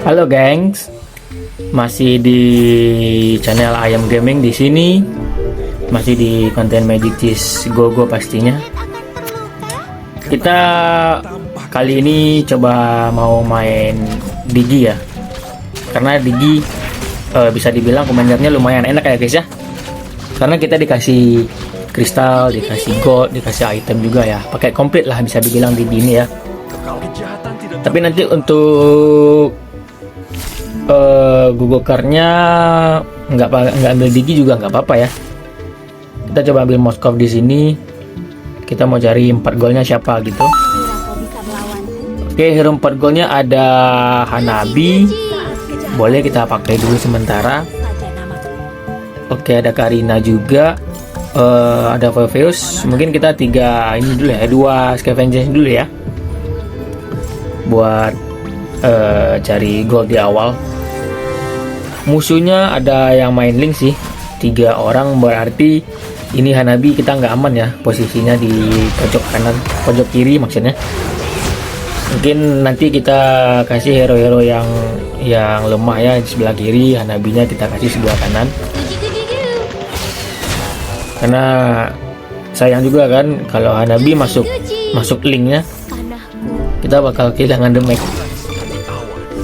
Halo gengs, masih di channel Ayam Gaming di sini, masih di konten Magic Cheese Go pastinya. Kita kali ini coba mau main Digi ya, karena Digi bisa dibilang komandernya lumayan enak ya guys ya, karena kita dikasih kristal, dikasih gold, dikasih item juga ya, pakai komplit lah bisa dibilang Digi ini ya. Tapi nanti untuk Google Card-nya nggak ambil Digi juga nggak apa-apa ya. Kita coba ambil Moskov di sini. Kita mau cari 4 golnya siapa gitu. Oke, hero 4 golnya ada Hanabi. Boleh kita pakai dulu sementara. Oke, ada Karina juga. Ada Volveus. Mungkin kita 3 ini dulu ya, 2 Scavengers dulu ya. Buat cari gold di awal. Musuhnya ada yang main link sih, 3 orang, berarti ini Hanabi kita nggak aman ya, posisinya di pojok kanan, pojok kiri maksudnya. Mungkin nanti kita kasih hero-hero yang lemah ya di sebelah kiri, Hanabinya kita kasih sebelah kanan. Karena sayang juga kan kalau Hanabi masuk linknya, kita bakal kehilangan damage.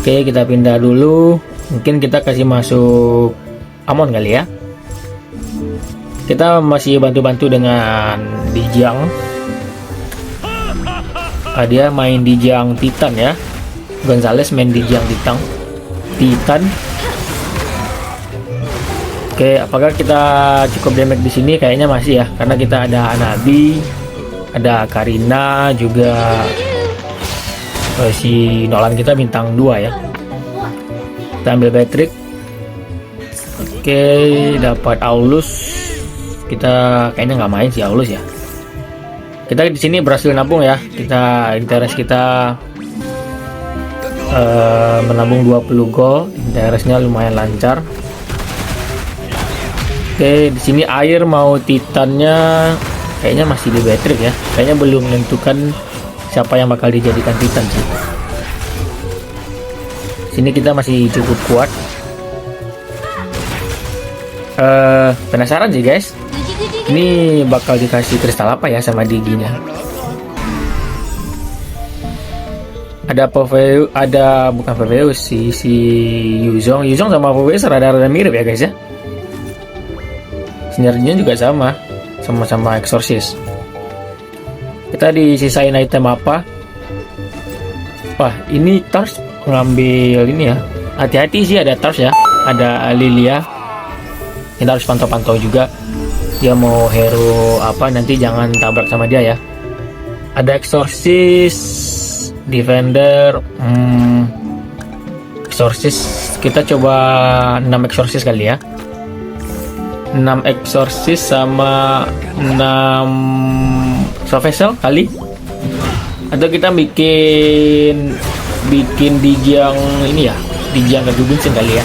Oke, kita pindah dulu. Mungkin kita kasih masuk Amon kali ya. Kita masih bantu-bantu dengan Dijang. Dia main Dijang Titan ya. Gonzales main Dijang Titan. Oke, apakah kita cukup damage di sini? Kayaknya masih ya, karena kita ada Hanabi, ada Karina juga. Si Nolan kita bintang 2 ya. Kita ambil Patrick. Oke, dapat Aulus. Kita kayaknya nggak main sih Aulus ya. Kita di sini berhasil nabung ya. Kita menabung 20 gol. Interestnya lumayan lancar. Oke, di sini air mau Titannya kayaknya masih di Patrick ya. Kayaknya belum menentukan siapa yang bakal dijadikan Titan sih. Sini kita masih cukup kuat. Penasaran sih guys, ini bakal dikasih kristal apa ya sama Diginya. Ada Volveus, bukan Volveus si Yuzong sama Volveus rada-rada mirip ya guys ya. Sinerginya juga sama Exorcist. Kita disisain item apa? Wah, ini Tars ngambil ini ya. Hati-hati sih, ada Tars ya, ada Lilia. Kita harus pantau-pantau juga. Dia mau hero apa, nanti jangan tabrak sama dia ya. Ada Exorcist, Defender, Exorcist. Kita coba 6 Exorcist kali ya. 6 Exorcist sama 6 Sovesel kali. Atau kita bikin Digi yang ini ya, Digi yang kegugunsin kali ya.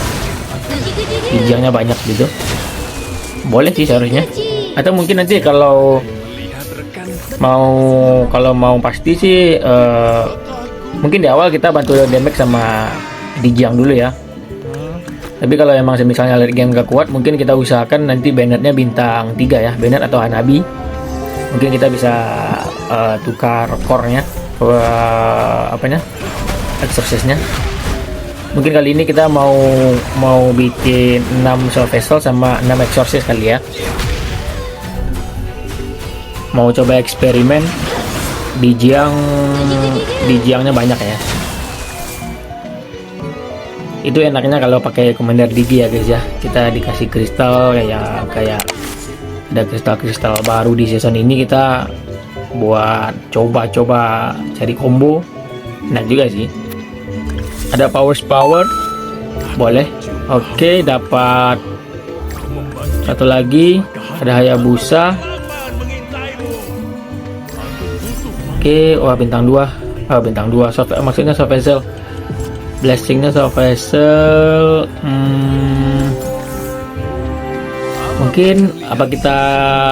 Digi-nya banyak gitu. Boleh sih seharusnya. Atau mungkin nanti kalau mau pasti sih mungkin di awal kita bantu damage sama Digi yang dulu ya. Tapi kalau emang misalnya late game gak kuat, mungkin kita usahakan nanti Bennett-nya bintang 3 ya, Bennett atau Hanabi. Mungkin kita bisa tukar core-nya Exorcist-nya. Mungkin kali ini kita mau bikin 6 Soul Vessel sama 6 Exorcist kali ya. Mau coba eksperimen. Dijiangnya banyak ya. Itu enaknya kalau pakai Commander Digi ya guys ya. Kita dikasih kristal kayak ada kristal baru di season ini, kita buat coba cari combo. Enak juga sih. Ada power boleh. Oke, dapat satu lagi, ada Hayabusa. Oke, wah bintang 2. Maksudnya Sovesel. Blessingnya Sovesel. Mungkin apa kita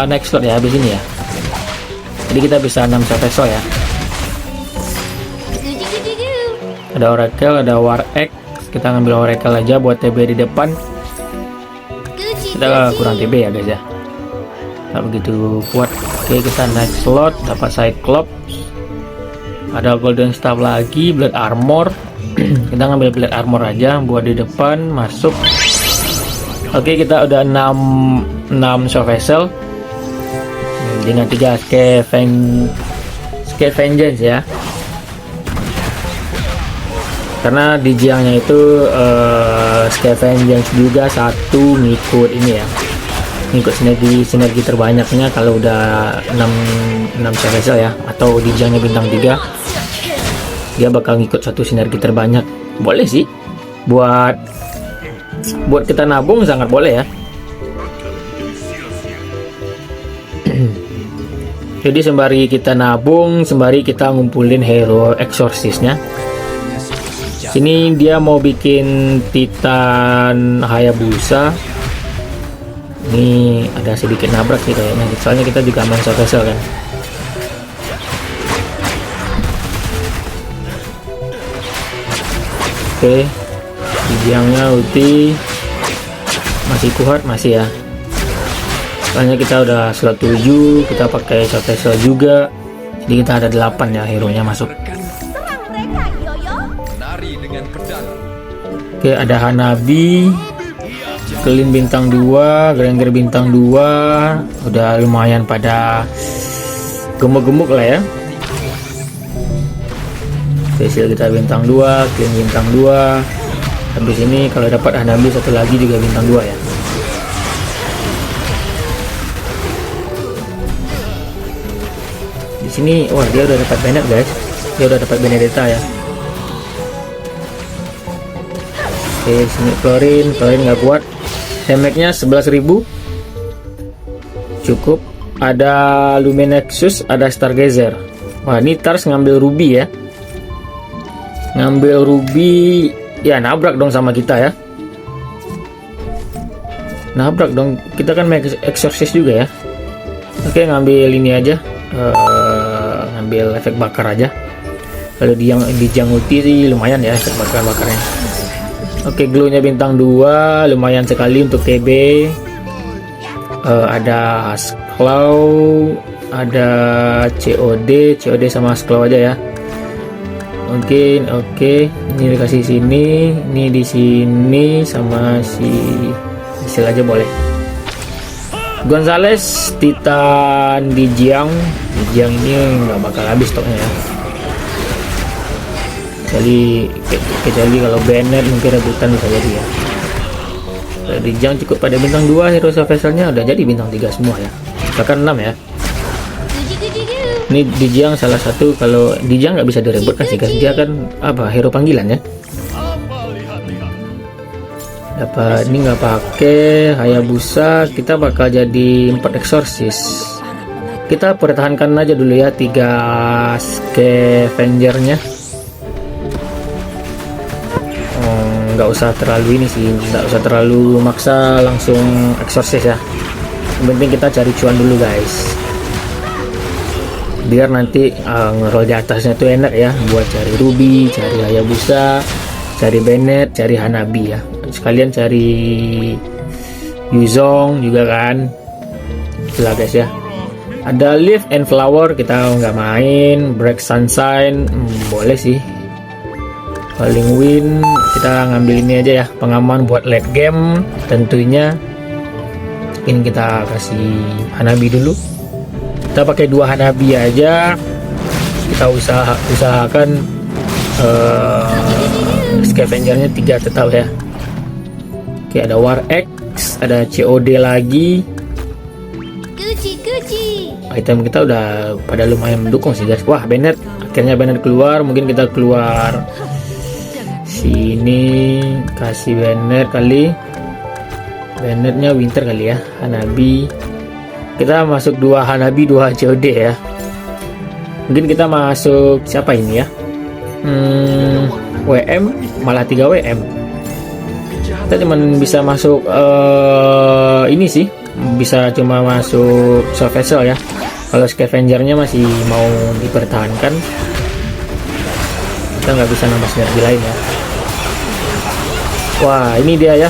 next slot ya habis ini ya. Jadi kita bisa 6 Sovesel ya. Ada Oracle, ada War X, Kita ngambil Oracle aja buat TB di depan. Kita kurang TB ya guys ya, nggak begitu kuat. Oke, kita naik slot, dapat Cyclops, ada Golden Staff lagi, Blade Armor. Kita ngambil Blade Armor aja buat di depan, masuk. Oke, kita udah 6 Shock Vessel dengan 3 Scavengers ya, karena di Jiangnya itu Scavengers juga satu ngikut ini ya, ngikut sinergi terbanyaknya kalau udah 6 Shock Vessel ya, atau di Jiangnya bintang 3 dia bakal ngikut satu sinergi terbanyak. Boleh sih buat kita nabung, sangat boleh ya. Jadi sembari kita nabung, sembari kita ngumpulin hero exorcisnya. Sini dia mau bikin Titan Hayabusa. Ini ada sedikit nabrak sih kayaknya, soalnya kita juga main Shock Vessel kan. Oke, Jiangnya ulti masih kuat, masih ya. Soalnya kita udah slot 7, kita pakai Shock Vessel juga, jadi kita ada 8 ya hero nya masuk. Oke, ada Hanabi, Clean bintang 2, Granger bintang 2, udah lumayan pada gemuk-gemuk lah ya. Spesial kita bintang 2, Clean bintang 2. Habis ini kalau dapat Hanabi satu lagi juga bintang 2 ya. Di sini wah, dia udah dapat Bennett guys. Dia udah dapat Benedetta ya. Oke, sini Florin nggak kuat. Damage-nya 11.000. Cukup. Ada Luminexus, ada Stargazer. Wah, ini Tars ngambil Ruby ya. Ngambil Ruby ya, nabrak dong sama kita ya. Nabrak dong, kita kan make exorcist juga ya. Oke, ngambil ini aja, ngambil efek bakar aja. Kalau di Jiang ulti sih lumayan ya efek bakarnya. Oke, glue-nya bintang 2, lumayan sekali untuk TB. Ada Asclaw, ada COD sama Asclaw aja ya. Oke, ini dikasih sini, ini di sini sama si hasil aja boleh. Gonzales Titan di Jiang ini nggak bakal habis stoknya ya. Kecuali kalau Bennett mungkin rebutan bisa jadi ya. Kalau di Jiang cukup pada bintang 2, hero Vesselnya udah jadi bintang 3 semua ya. Bahkan 6 ya. Ini di Jiang salah satu, kalau di Jiang nggak bisa direbut kan sih guys, dia kan apa, hero panggilan ya. Dapat ini nggak pakai Hayabusa, kita bakal jadi 4 exorcist. Kita pertahankan aja dulu ya 3 scavengernya. Nggak usah terlalu ini sih, nggak usah terlalu maksa langsung exorcist ya. Yang penting kita cari cuan dulu guys, biar nanti ngeroll di atasnya tuh enak ya, buat cari Ruby, cari Hayabusa, cari Bennett, cari Hanabi ya, sekalian cari Yuzong juga kan. Itulah guys ya. Ada Leaf and Flower, kita nggak main. Break Sunshine boleh sih. Falling Wind kita ngambil ini aja ya, pengaman buat late game tentunya. Ini kita kasih Hanabi dulu. Kita pakai 2 Hanabi aja. Kita usahakan scavengernya 3 tetap ya. Oke, ada War X, ada COD lagi. Item kita udah pada lumayan mendukung sih guys. Wah, Bennett, akhirnya Bennett keluar. Mungkin kita keluar sini, kasih Bennett kali. Bennettnya Winter kali ya. Hanabi kita masuk 2 Hanabi, 2 COD ya. Mungkin kita masuk siapa ini ya, WM, malah 3 WM. Kita cuman bisa masuk ini sih, bisa cuma masuk Shock Vessel ya. Kalau scavengernya masih mau dipertahankan, kita nggak bisa nambah sinergi lain ya. Wah, ini dia ya.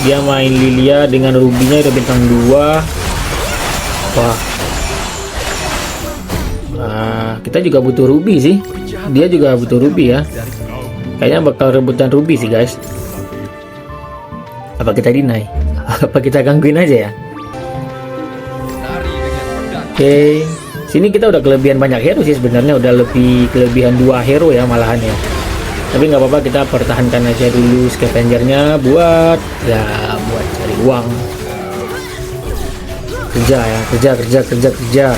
Dia main Lilia dengan rubinya udah bintang 2. Wah. Kita juga butuh ruby sih. Dia juga butuh ruby ya. Kayaknya bakal rebutan ruby sih, guys. Apa kita deny? Apa kita gangguin aja ya? Oke. Sini kita udah kelebihan banyak hero sih sebenarnya, udah lebih kelebihan 2 hero ya malahan ya. Tapi nggak apa-apa, kita pertahankan aja dulu scavengernya buat cari uang. Kerja ya, kerja.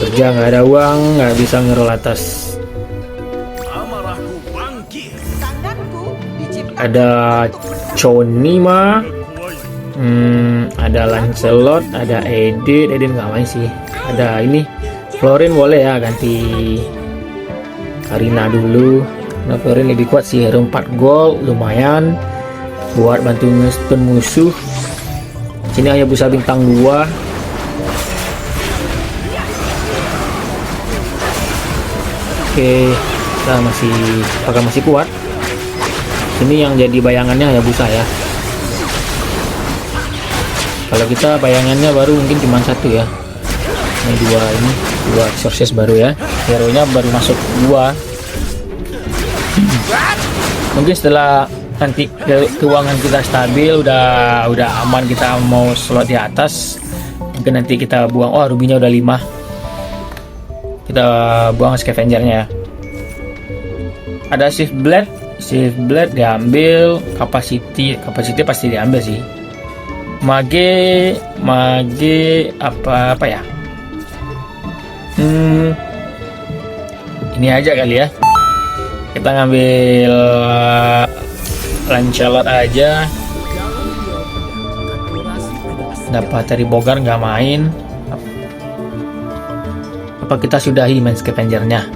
Nggak ada uang, nggak bisa ngerol atas. Ada Chonima, ada Lancelot, ada Eden nggak main sih. Ada ini Florin boleh ya, ganti Karina dulu. Nah, Florin lebih kuat sih, hero 4 gold lumayan buat bantu nge-stun musuh. Sini Hayabusa bintang 2. Oke, kita masih kuat. Ini yang jadi bayangannya Hayabusa ya. Kalau kita bayangannya baru mungkin cuma 1 ya. Ini 2 exorcist baru ya. Hero nya baru masuk 2. Mungkin setelah nanti keuangan kita stabil, udah aman, kita mau slot di atas, mungkin nanti kita buang. Oh, rubinya udah 5. Kita buang scavengernya. Ada shift blade diambil, capacity pasti diambil sih. Mage apa ya? Ini aja kali ya. Kita ngambil Lancelot aja. Dapat dari Bogar nggak main. Apa kita sudahi main scavengernya?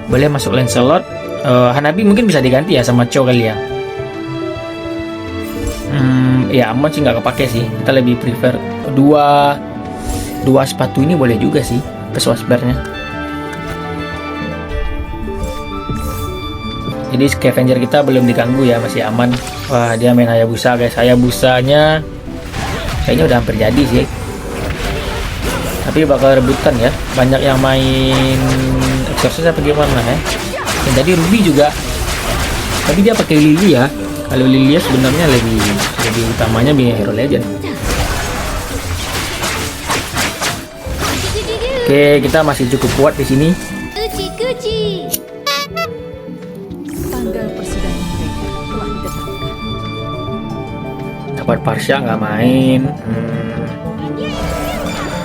Boleh masuk Lancelot. Hanabi mungkin bisa diganti ya sama Cho kali ya. Ya aman sih, nggak kepake sih. Kita lebih prefer dua sepatu ini boleh juga sih ke Swashbearnya. Jadi scavenger kita belum diganggu ya, masih aman. Wah, dia main Hayabusa guys. Hayabusanya kayaknya udah hampir jadi sih. Tapi bakal rebutan ya. Banyak yang main Exorcist apa gimana ya. Dan tadi Ruby juga. Tapi dia pakai Lilia. Kalau Lilia sebenarnya lebih utamanya punya hero legend. Oke, kita masih cukup kuat di sini. Dapat Parsha nggak main.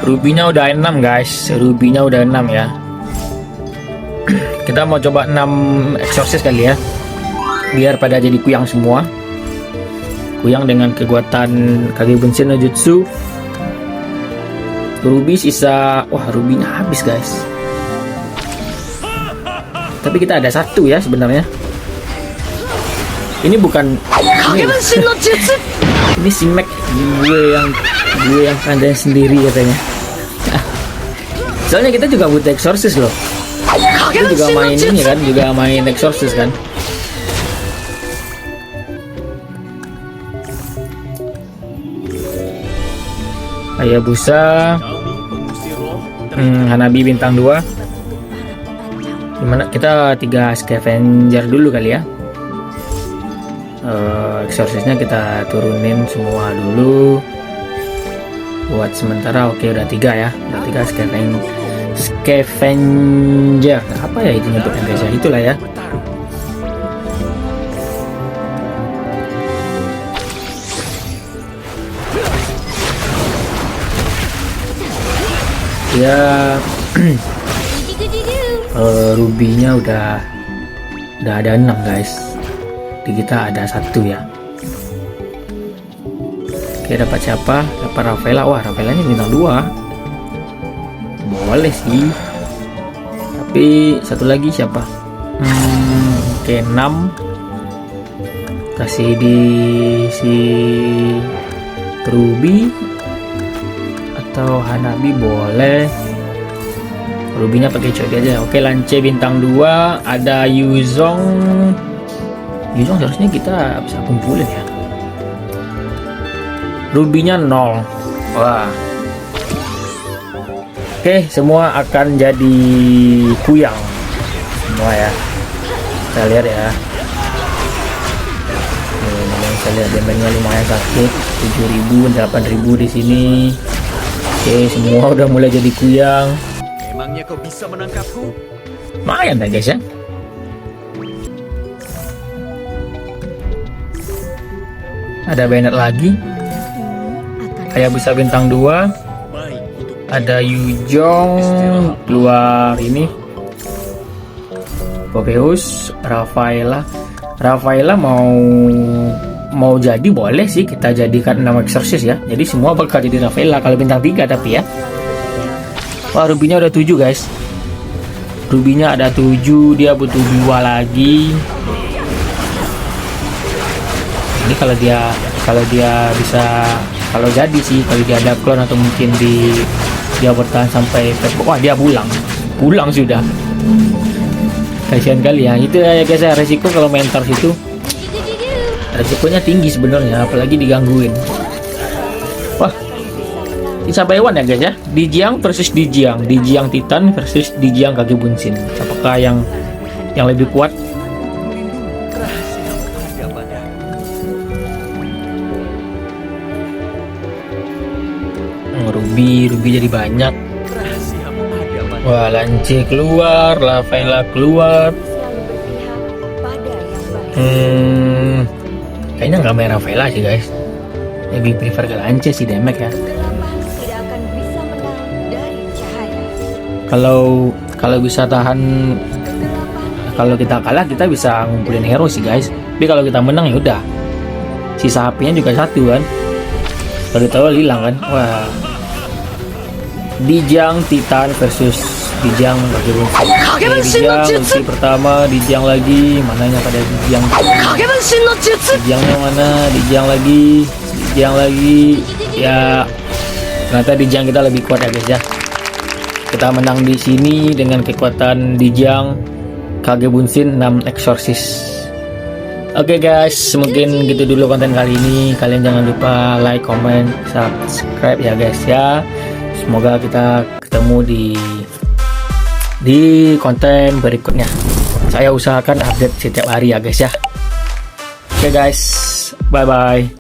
Rubinya udah 6 guys. Rubinya udah 6 ya. Kita mau coba 6 Exorcist kali ya. Biar pada jadi kuyang semua. Kuyang dengan kekuatan Kage Bunshin no Jutsu. Ruby sisa. Wah, rubinya habis guys. Tapi kita ada 1 ya sebenarnya. Ini bukan ini si Mac, gue yang kandain sendiri katanya. Soalnya kita juga butuh Exorcist loh. Kita juga main ini kan, juga main Exorcist kan. Hayabusa, Hanabi bintang 2. Gimana kita 3 scavenger dulu kali ya. Exorcistnya kita turunin semua dulu buat sementara. Oke, udah 3 ya, udah 3 scavenger. Apa ya itu nyebutnya guys ya, itulah ya. Ya. Rubinya udah ada 6 guys. Di kita ada 1 ya. Oke, dapat siapa? Dapat Rafaela. Wah, Rafaelanya bintang 2. Boleh sih. Tapi satu lagi siapa? Oke, 6. Kasih di si Ruby atau Hanabi boleh. Rubinya pakai Chodi aja. Oke, Lance bintang 2. Ada Yuzong. Yuzong seharusnya kita bisa kumpulin ya. Rubinya 0. Wah. Oke, semua akan jadi kuyang semua ya. Kita lihat ya. Kita lihat damage-nya lumayan sakit, 7.000, 8.000 di sini. Oke, semua udah mulai jadi kuyang. Emangnya kau bisa menangkapku? Lumayan ya guys ya. Ada Bennett lagi. Kayak bisa bintang 2. Baik untuk Ada Yuzong keluar ini. Popeus, Rafaela mau jadi boleh sih kita jadikan 6 exorcist ya. Jadi semua bakal jadi Rafaela kalau bintang 3 tapi ya. Wah, rubinya udah 7 guys. Rubinya ada 7, dia butuh 2 lagi. Ini kalau dia bisa, kalau jadi sih, kalau dia ada clone atau mungkin dia bertahan sampai wah dia pulang sudah. Kasihan kali ya. Itu ya guys ya, resiko kalau main Tars itu resikonya tinggi sebenarnya, apalagi digangguin. Wah, ini sampai hewan ya guys ya. Dijiang versus Dijiang Titan versus Dijiang Kage Bunshin. Apakah yang lebih kuat? rahasia ada pada Ruby jadi banyak. rahasiamu ada pada Wah, Lance keluar, Rafaela keluar. Kayaknya nggak main Rafaela sih guys. Lebih prefer ke Lance sih damage ya. Kalau bisa tahan, kalau kita kalah kita bisa ngumpulin hero sih guys. Tapi kalau kita menang ya udah. Sisa HP-nya juga 1 kan. Kalau tahu hilang kan. Wah. Dijiang Titan versus Dijiang Kage Bunshin. Dijiang ulti pertama, Dijiang lagi. Mananya pada Dijiang? Dijiangnya mana? Dijiang lagi. Ya. Ternyata Dijiang kita lebih kuat ya guys ya. Kita menang di sini dengan kekuatan Dijiang Kage Bunshin 6 exorcist. Oke guys, mungkin gitu dulu konten kali ini. Kalian jangan lupa like, comment, subscribe ya guys ya. Semoga kita ketemu di konten berikutnya. Saya usahakan update setiap hari ya guys ya. Oke guys, bye bye.